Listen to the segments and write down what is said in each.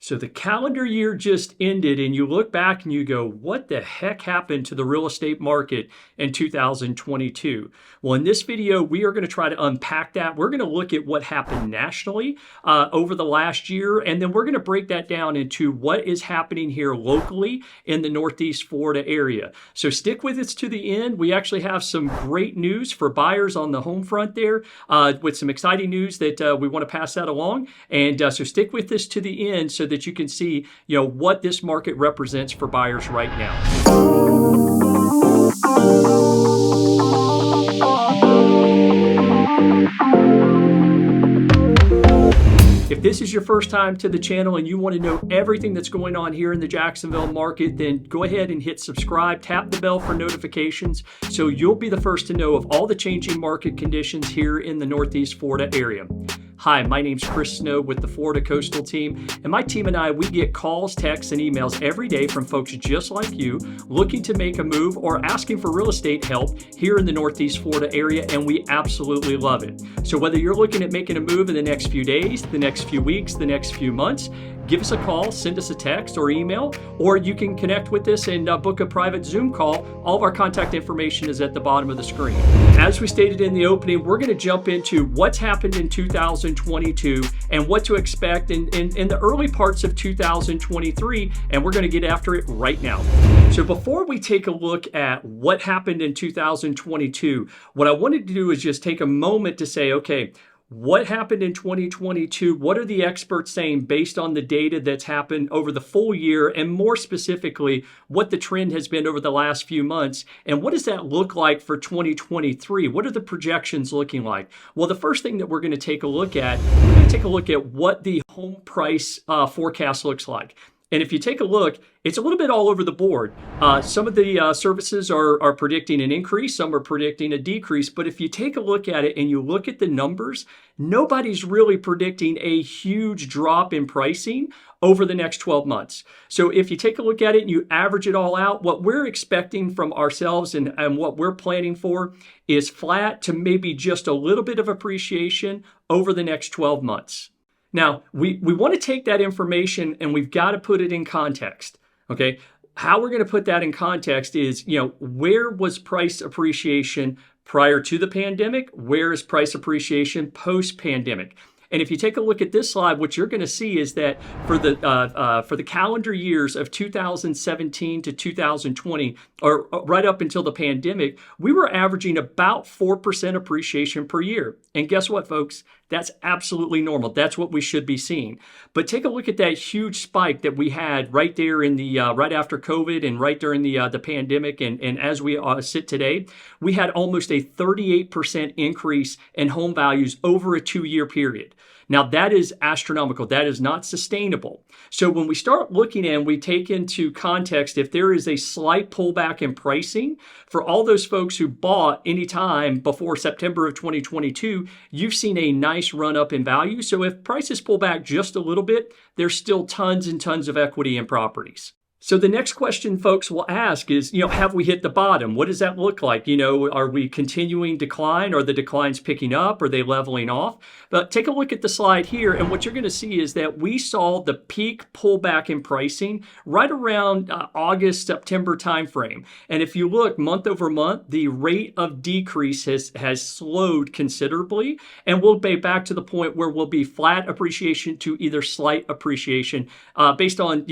So the calendar year just ended and you look back and you go, what the heck happened to the real estate market in 2022? Well, in this video, we are going to try to unpack that. We're going to look at what happened nationally over the last year, and then we're going to break that down into what is happening here locally in the Northeast Florida area. So stick with us to the end. We actually have some great news for buyers on the home front there with some exciting news that we want to pass that along. And so stick with us to the end so that you can see, what this market represents for buyers right now. If this is your first time to the channel and you want to know everything that's going on here in the Jacksonville market, then go ahead and hit subscribe, tap the bell for notifications so you'll be the first to know of all the changing market conditions here in the Northeast Florida area. Hi, my name's Chris Snow with the Florida Coastal Team, and my team and I, we get calls, texts, and emails every day from folks just like you looking to make a move or asking for real estate help here in the Northeast Florida area, and we absolutely love it. So whether you're looking at making a move in the next few days, the next few weeks, the next few months, give us a call, send us a text or email, or you can connect with us and book a private Zoom call. All of our contact information is at the bottom of the screen. As we stated in the opening, we're going to jump into what's happened in 2022 and what to expect in the early parts of 2023, and we're going to get after it right now. So before we take a look at what happened in 2022, what I wanted to do is just take a moment to say, okay, what happened in 2022? What are the experts saying based on the data that's happened over the full year, and more specifically, what the trend has been over the last few months? And what does that look like for 2023? What are the projections looking like? Well, the first thing that we're going to take a look at, we're going to take a look at what the home price forecast looks like. And if you take a look, it's a little bit all over the board. Some of the services are predicting an increase, some are predicting a decrease. But if you take a look at it and you look at the numbers, nobody's really predicting a huge drop in pricing over the next 12 months. So if you take a look at it and you average it all out, what we're expecting from ourselves and what we're planning for is flat to maybe just a little bit of appreciation over the next 12 months. Now, we want to take that information and we've got to put it in context, okay? How we're going to put that in context is, where was price appreciation prior to the pandemic? Where is price appreciation post-pandemic? And if you take a look at this slide, what you're going to see is that for the calendar years of 2017 to 2020, or right up until the pandemic, we were averaging about 4% appreciation per year. And guess what, folks? That's absolutely normal. That's what we should be seeing. But take a look at that huge spike that we had right there in the right after COVID and right during the pandemic. And as we sit today, we had almost a 38% increase in home values over a 2-year period. Now, that is astronomical. That is not sustainable. So when we start looking and we take into context, if there is a slight pullback in pricing for all those folks who bought anytime before September of 2022, you've seen a nice run up in value. So if prices pull back just a little bit, there's still tons and tons of equity in properties. So the next question folks will ask is, have we hit the bottom? What does that look like? Are we continuing decline? Are the declines picking up? Are they leveling off? But take a look at the slide here, and what you're going to see is that we saw the peak pullback in pricing right around August, September timeframe. And if you look month over month, the rate of decrease has slowed considerably, and we'll be back to the point where we'll be flat appreciation to either slight appreciation based on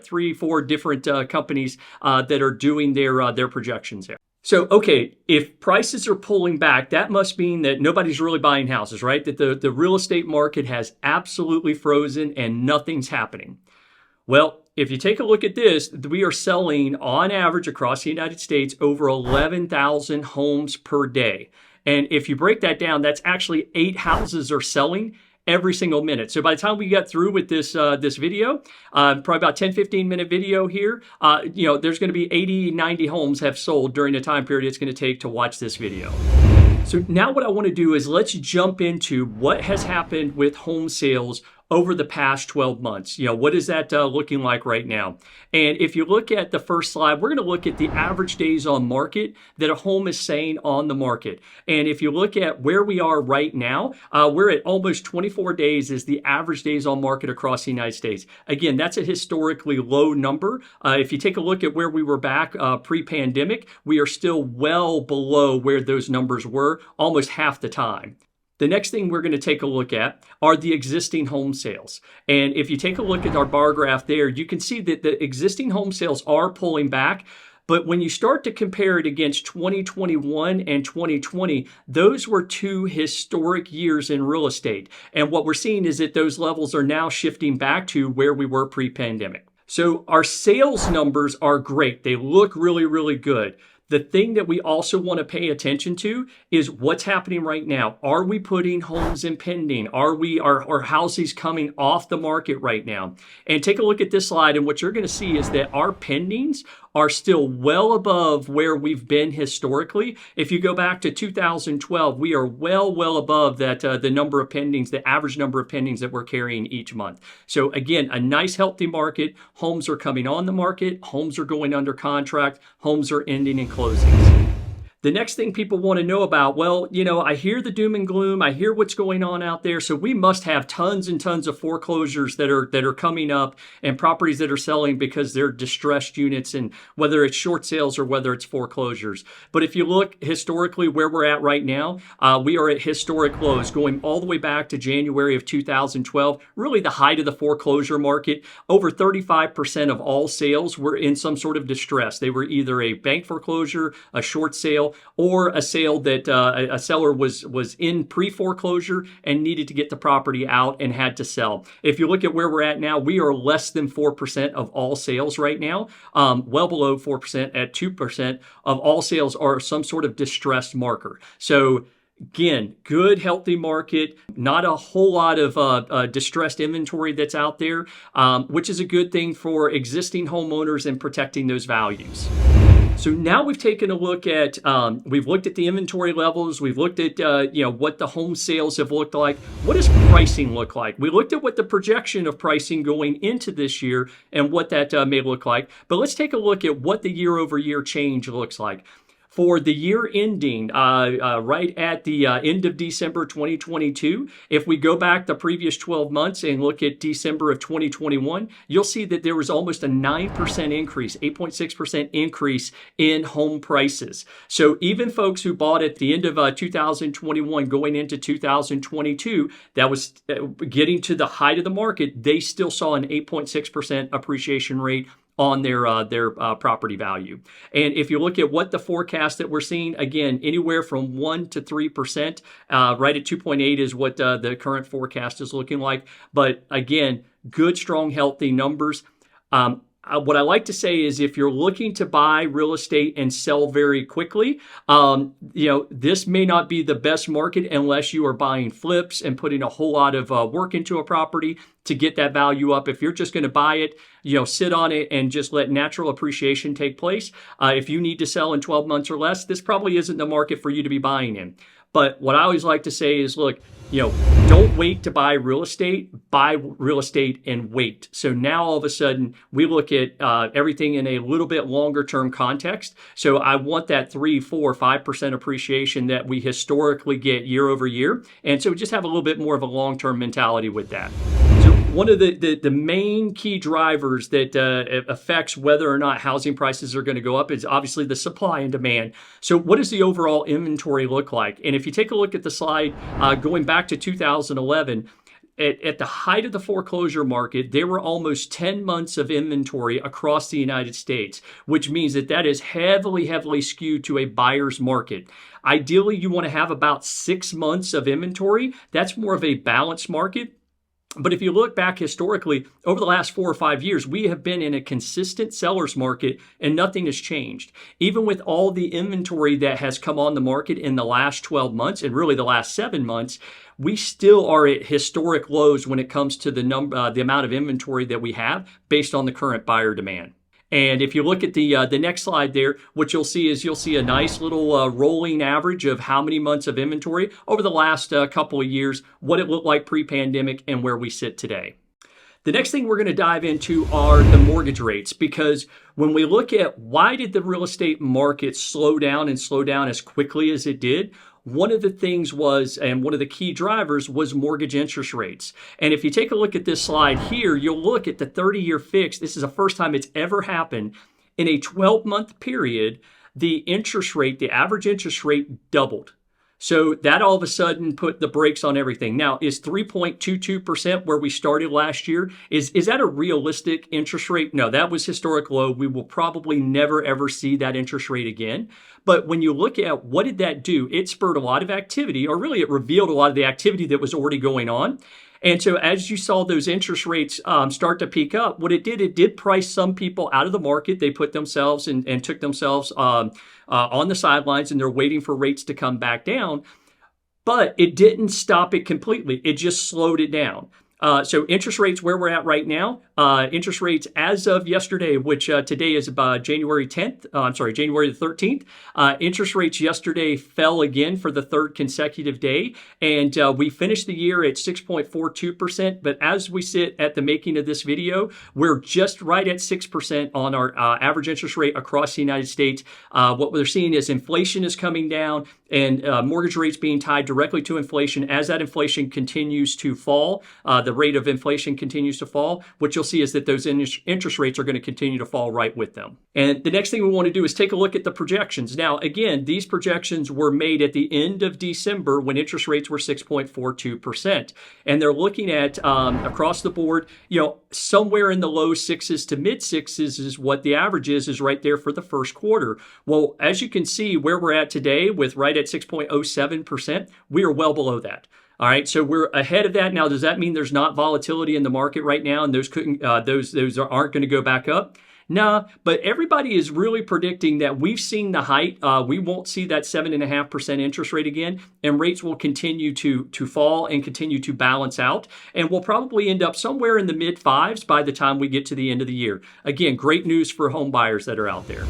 3, 4 different companies that are doing their projections there. So, okay, if prices are pulling back, that must mean that nobody's really buying houses, right? That the real estate market has absolutely frozen and nothing's happening. Well, if you take a look at this, we are selling on average across the United States over 11,000 homes per day. And if you break that down, that's actually 8 houses are selling every single minute. So by the time we get through with this video, probably about 10-15 minute video here, there's going to be 80-90 homes have sold during the time period it's going to take to watch this video. So now what I want to do is let's jump into what has happened with home sales over the past 12 months. What is that looking like right now? And if you look at the first slide, we're going to look at the average days on market that a home is saying on the market. And if you look at where we are right now, we're at almost 24 days is the average days on market across the United States. Again, that's a historically low number. If you take a look at where we were back pre-pandemic, we are still well below where those numbers were almost half the time. The next thing we're going to take a look at are the existing home sales. And if you take a look at our bar graph there, you can see that the existing home sales are pulling back. But when you start to compare it against 2021 and 2020, those were two historic years in real estate. And what we're seeing is that those levels are now shifting back to where we were pre-pandemic. So our sales numbers are great. They look really, really good. The thing that we also want to pay attention to is what's happening right now. Are we putting homes in pending? Are houses coming off the market right now? And take a look at this slide, and what you're going to see is that our pendings are still well above where we've been historically. If you go back to 2012, we are well above that the number of pendings, the average number of pendings that we're carrying each month. So again, a nice healthy market. Homes are coming on the market. Homes are going under contract. Homes are ending in closings. The next thing people want to know about, well, I hear the doom and gloom. I hear what's going on out there. So we must have tons and tons of foreclosures that are coming up and properties that are selling because they're distressed units, and whether it's short sales or whether it's foreclosures. But if you look historically where we're at right now, we are at historic lows going all the way back to January of 2012, really the height of the foreclosure market. Over 35% of all sales were in some sort of distress. They were either a bank foreclosure, a short sale, or a sale that a seller was in pre-foreclosure and needed to get the property out and had to sell. If you look at where we're at now, we are less than 4% of all sales right now, well below 4%. At 2% of all sales are some sort of distressed marker. So again, good, healthy market, not a whole lot of distressed inventory that's out there, which is a good thing for existing homeowners and protecting those values. So now we've taken a look at, we've looked at the inventory levels. We've looked at, what the home sales have looked like. What does pricing look like? We looked at what the projection of pricing going into this year and what that may look like. But let's take a look at what the year-over-year change looks like. For the year ending right at the end of December 2022, if we go back the previous 12 months and look at December of 2021, you'll see that there was almost a 9% increase, 8.6% increase in home prices. So even folks who bought at the end of 2021 going into 2022, that was getting to the height of the market, they still saw an 8.6% appreciation rate on their property value. And if you look at what the forecast that we're seeing, again, anywhere from 1 to 3%, right at 2.8 is what the current forecast is looking like. But again, good, strong, healthy numbers. What I like to say is if you're looking to buy real estate and sell very quickly, this may not be the best market unless you are buying flips and putting a whole lot of work into a property to get that value up. If you're just going to buy it, sit on it and just let natural appreciation take place. If you need to sell in 12 months or less, this probably isn't the market for you to be buying in. But what I always like to say is, look, don't wait to buy real estate and wait. So now all of a sudden we look at everything in a little bit longer term context. So I want that 3, 4, 5% appreciation that we historically get year over year. And so just have a little bit more of a long-term mentality with that. One of the main key drivers that affects whether or not housing prices are going to go up is obviously the supply and demand. So what does the overall inventory look like? And if you take a look at the slide going back to 2011, at the height of the foreclosure market, there were almost 10 months of inventory across the United States, which means that is heavily skewed to a buyer's market. Ideally, you want to have about 6 months of inventory. That's more of a balanced market. But if you look back historically, over the last 4 or 5 years, we have been in a consistent seller's market and nothing has changed. Even with all the inventory that has come on the market in the last 12 months and really the last 7 months, we still are at historic lows when it comes to the amount of inventory that we have based on the current buyer demand. And if you look at the next slide there, what you'll see is you'll see a nice little rolling average of how many months of inventory over the last couple of years, what it looked like pre-pandemic, and where we sit today. The next thing we're going to dive into are the mortgage rates, because when we look at why did the real estate market slow down as quickly as it did, one of the things was, and one of the key drivers was mortgage interest rates. And if you take a look at this slide here, you'll look at the 30-year fix. This is the first time it's ever happened. In a 12-month period, the interest rate, the average interest rate doubled. So that all of a sudden put the brakes on everything. Now, is 3.22% where we started last year? Is that a realistic interest rate? No, that was historic low. We will probably never, ever see that interest rate again. But when you look at what did that do, it spurred a lot of activity, or really it revealed a lot of the activity that was already going on. And so as you saw those interest rates start to peak up, what it did price some people out of the market. They put themselves and took themselves on the sidelines, and they're waiting for rates to come back down. But it didn't stop it completely. It just slowed it down. So interest rates where we're at right now, interest rates as of yesterday, which today is about January the 13th. Interest rates yesterday fell again for the third consecutive day. And we finished the year at 6.42%. But as we sit at the making of this video, we're just right at 6% on our average interest rate across the United States. What we're seeing is inflation is coming down, and mortgage rates being tied directly to inflation. As that inflation continues to fall, the rate of inflation continues to fall, what you'll see is that those interest rates are going to continue to fall right with them. And the next thing we want to do is take a look at the projections. Now, again, these projections were made at the end of December when interest rates were 6.42%. And they're looking at across the board, somewhere in the low sixes to mid sixes is what the average is right there for the first quarter. Well, as you can see where we're at today with right at 6.07%, we are well below that. All right, so we're ahead of that. Now, does that mean there's not volatility in the market right now and those aren't going to go back up? No, but everybody is really predicting that we've seen the height. We won't see that 7.5% interest rate again, and rates will continue to fall and continue to balance out. And we'll probably end up somewhere in the mid fives by the time we get to the end of the year. Again, great news for home buyers that are out there.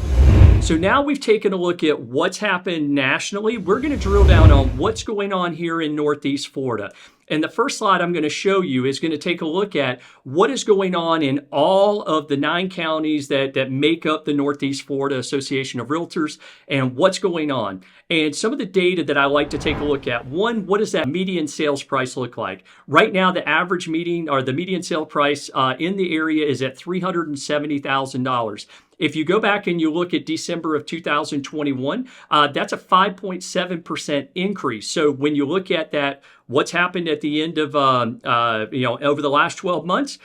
So now we've taken a look at what's happened nationally. We're going to drill down on what's going on here in Northeast Florida. And the first slide I'm going to show you is going to take a look at what is going on in all of the 9 counties that make up the Northeast Florida Association of Realtors and what's going on. And some of the data that I like to take a look at. One, what does that median sales price look like? Right now, the average median sale price in the area is at $370,000. If you go back and you look at December of 2021, that's a 5.7% increase. So when you look at that, what's happened at the end of, over the last 12 months,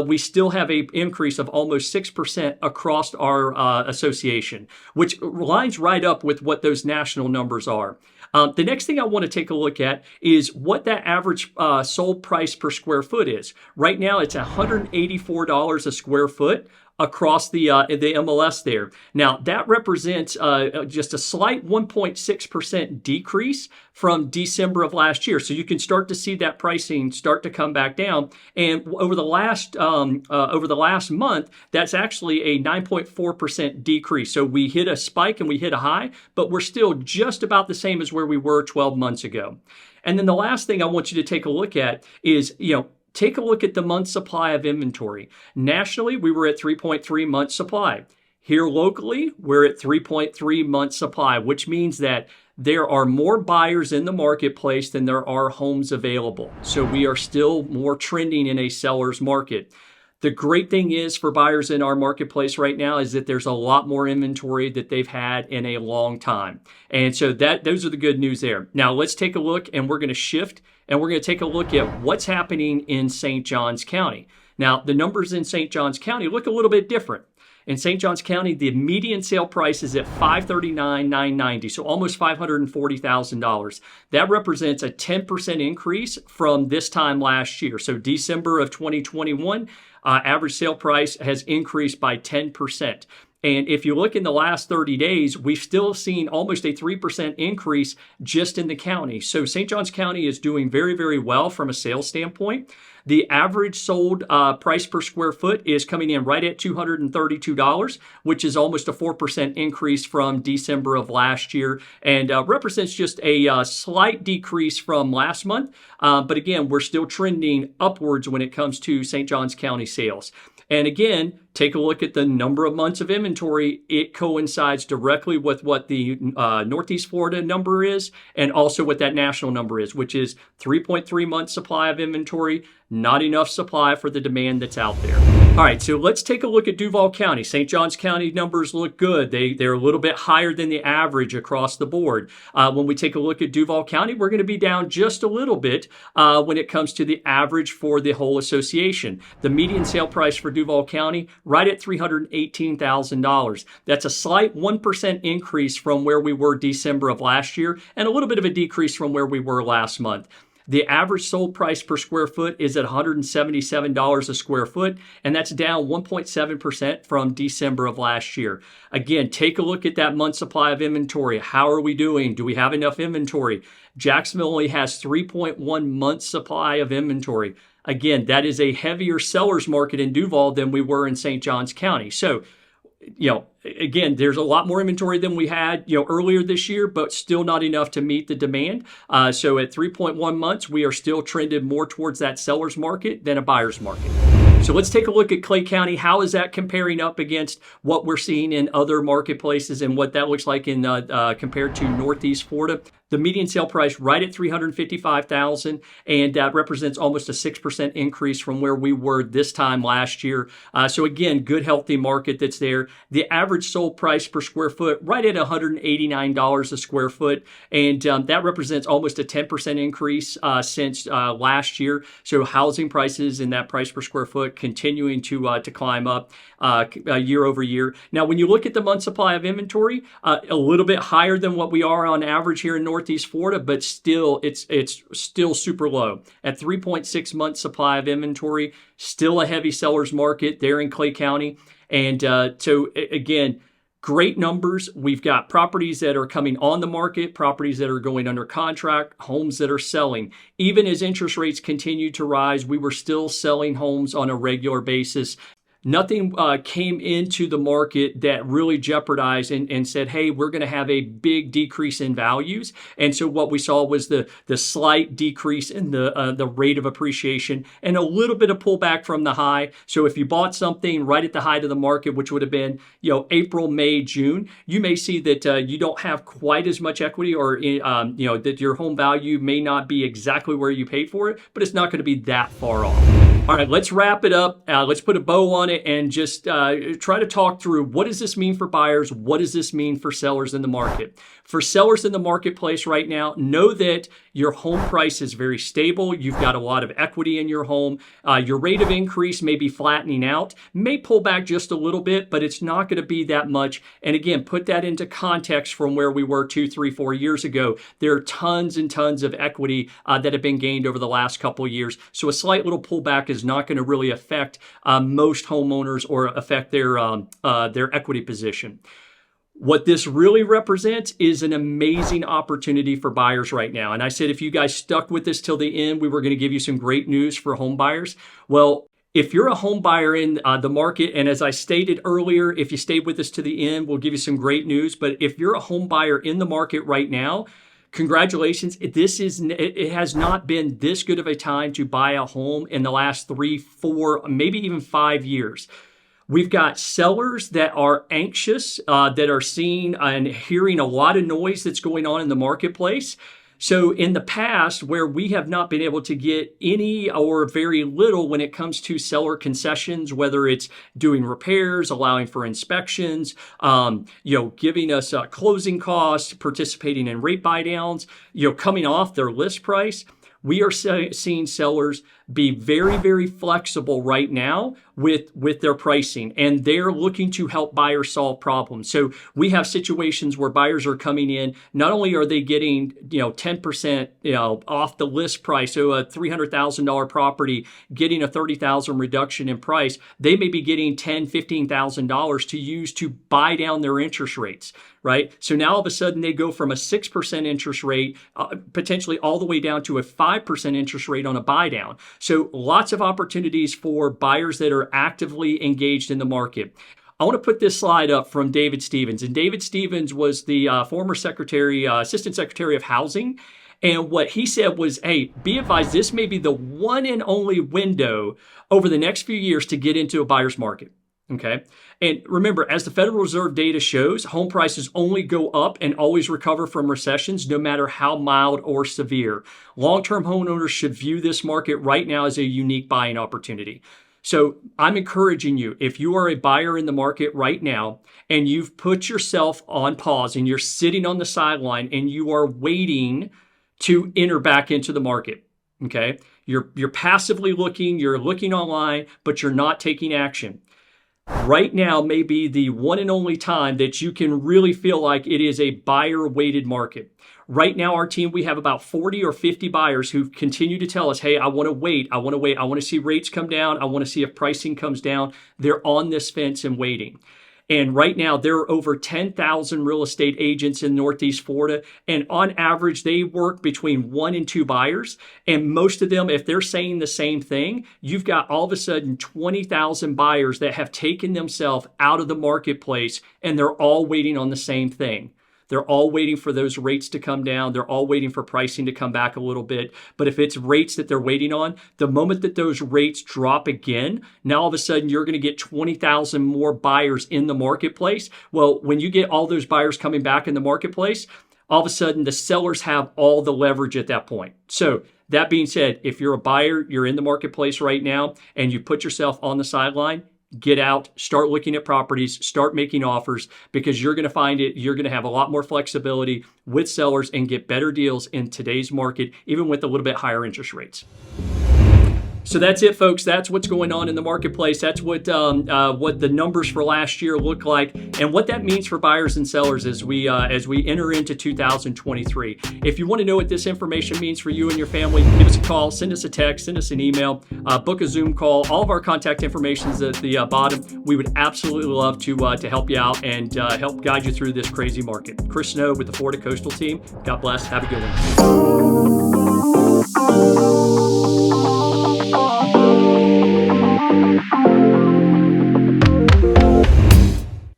we still have an increase of almost 6% across our association, which lines right up with what those national numbers are. The next thing I want to take a look at is what that average sold price per square foot is. Right now, it's $184 a square foot across the MLS there. Now, that represents just a slight 1.6% decrease from December of last year. So you can start to see that pricing start to come back down. And over the last month, that's actually a 9.4% decrease. So we hit a spike and we hit a high, but we're still just about the same as where we were 12 months ago. And then the last thing I want you to take a look at is, take a look at the month supply of inventory. Nationally, we were at 3.3 months supply. Here locally, we're at 3.3 months supply, which means that there are more buyers in the marketplace than there are homes available. So we are still more trending in a seller's market. The great thing is for buyers in our marketplace right now is that there's a lot more inventory that they've had in a long time. And so those are the good news there. Now let's take a look, and we're going to shift and we're going to take a look at what's happening in St. Johns County. Now the numbers in St. Johns County look a little bit different. In St. Johns County, the median sale price is at $539,990, so almost $540,000. That represents a 10% increase from this time last year. So December of 2021, average sale price has increased by 10%. And if you look in the last 30 days, we've still seen almost a 3% increase just in the county. So St. Johns County is doing very, very well from a sales standpoint. The average sold price per square foot is coming in right at $232, which is almost a 4% increase from December of last year, and represents just a slight decrease from last month. But again, we're still trending upwards when it comes to St. Johns County sales. And again, take a look at the number of months of inventory. It coincides directly with what the Northeast Florida number is, and also what that national number is, which is 3.3 months supply of inventory, not enough supply for the demand that's out there. All right, so let's take a look at Duval County. St. Johns County numbers look good. They're a little bit higher than the average across the board. When we take a look at Duval County, we're going to be down just a little bit when it comes to the average for the whole association. The median sale price for Duval County, right at $318,000. That's a slight 1% increase from where we were December of last year, and a little bit of a decrease from where we were last month. The average sold price per square foot is at $177 a square foot, and that's down 1.7% from December of last year. Again, take a look at that month supply of inventory. How are we doing? Do we have enough inventory? Jacksonville only has 3.1 months supply of inventory. Again, that is a heavier seller's market in Duval than we were in St. Johns County. So, again, there's a lot more inventory than we had, earlier this year, but still not enough to meet the demand. So at 3.1 months, we are still trended more towards that seller's market than a buyer's market. So let's take a look at Clay County. How is that comparing up against what we're seeing in other marketplaces and what that looks like in compared to Northeast Florida? The median sale price right at $355,000, and that represents almost a 6% increase from where we were this time last year. So again, good, healthy market that's there. The average sold price per square foot right at $189 a square foot, and that represents almost a 10% increase since last year. So housing prices and that price per square foot continuing to climb up year over year. Now, when you look at the month supply of inventory, a little bit higher than what we are on average here in Northeast Florida, but still, it's still super low at 3.6 months supply of inventory. Still a heavy seller's market there in Clay County, and so again, great numbers. We've got properties that are coming on the market, properties that are going under contract, homes that are selling. Even as interest rates continue to rise, we were still selling homes on a regular basis. Nothing came into the market that really jeopardized and said, hey, we're going to have a big decrease in values. And so what we saw was the slight decrease in the rate of appreciation and a little bit of pullback from the high. So if you bought something right at the height of the market, which would have been April, May, June, you may see that you don't have quite as much equity, or that your home value may not be exactly where you paid for it, but it's not going to be that far off. All right, let's wrap it up. Let's put a bow on it and just try to talk through, what does this mean for buyers? What does this mean for sellers in the market? For sellers in the marketplace right now, know that your home price is very stable. You've got a lot of equity in your home. Your rate of increase may be flattening out, may pull back just a little bit, but it's not going to be that much. And again, put that into context from where we were 2, 3, 4 years ago. There are tons and tons of equity that have been gained over the last couple of years. So a slight little pullback is not going to really affect most homeowners or affect their equity position. What this really represents is an amazing opportunity for buyers right now. And I said, if you guys stuck with this till the end, we were going to give you some great news for home buyers. Well, if you're a home buyer in the market, and as I stated earlier, if you stayed with us to the end, we'll give you some great news. But if you're a home buyer in the market right now, congratulations. It has not been this good of a time to buy a home in the last 3, 4, maybe even 5 years. We've got sellers that are anxious, that are seeing and hearing a lot of noise that's going on in the marketplace. So in the past, where we have not been able to get any or very little when it comes to seller concessions, whether it's doing repairs, allowing for inspections, giving us closing costs, participating in rate buy downs, coming off their list price, we are seeing sellers be very, very flexible right now with their pricing, and they're looking to help buyers solve problems. So we have situations where buyers are coming in, not only are they getting 10% off the list price, so a $300,000 property getting a $30,000 reduction in price, they may be getting $10,000, $15,000 to use to buy down their interest rates, right? So now all of a sudden they go from a 6% interest rate potentially all the way down to a 5% interest rate on a buy down. So lots of opportunities for buyers that are actively engaged in the market. I want to put this slide up from David Stevens. And David Stevens was the former Assistant Secretary of Housing. And what he said was, hey, be advised, this may be the one and only window over the next few years to get into a buyer's market. Okay. And remember, as the Federal Reserve data shows, home prices only go up and always recover from recessions, no matter how mild or severe. Long-term homeowners should view this market right now as a unique buying opportunity. So I'm encouraging you, if you are a buyer in the market right now and you've put yourself on pause and you're sitting on the sideline and you are waiting to enter back into the market, okay? You're passively looking, you're looking online, but you're not taking action. Right now may be the one and only time that you can really feel like it is a buyer-weighted market. Right now, our team, we have about 40 or 50 buyers who continue to tell us, hey, I want to wait. I want to see rates come down. I want to see if pricing comes down. They're on this fence and waiting. And right now, there are over 10,000 real estate agents in Northeast Florida. And on average, they work between 1 and 2 buyers. And most of them, if they're saying the same thing, you've got all of a sudden 20,000 buyers that have taken themselves out of the marketplace, and they're all waiting on the same thing. They're all waiting for those rates to come down. They're all waiting for pricing to come back a little bit. But if it's rates that they're waiting on, the moment that those rates drop again, now all of a sudden you're going to get 20,000 more buyers in the marketplace. Well, when you get all those buyers coming back in the marketplace, all of a sudden the sellers have all the leverage at that point. So that being said, if you're a buyer, you're in the marketplace right now, and you put yourself on the sideline, get out, start looking at properties, start making offers, because you're going to find you're going to have a lot more flexibility with sellers and get better deals in today's market, even with a little bit higher interest rates. So that's it, folks. That's what's going on in the marketplace. That's what the numbers for last year look like, and what that means for buyers and sellers as we enter into 2023. If you want to know what this information means for you and your family, give us a call, send us a text, send us an email, book a Zoom call. All of our contact information is at the bottom. We would absolutely love to help you out and help guide you through this crazy market. Chris Snow with the Florida Coastal Team. God bless. Have a good one.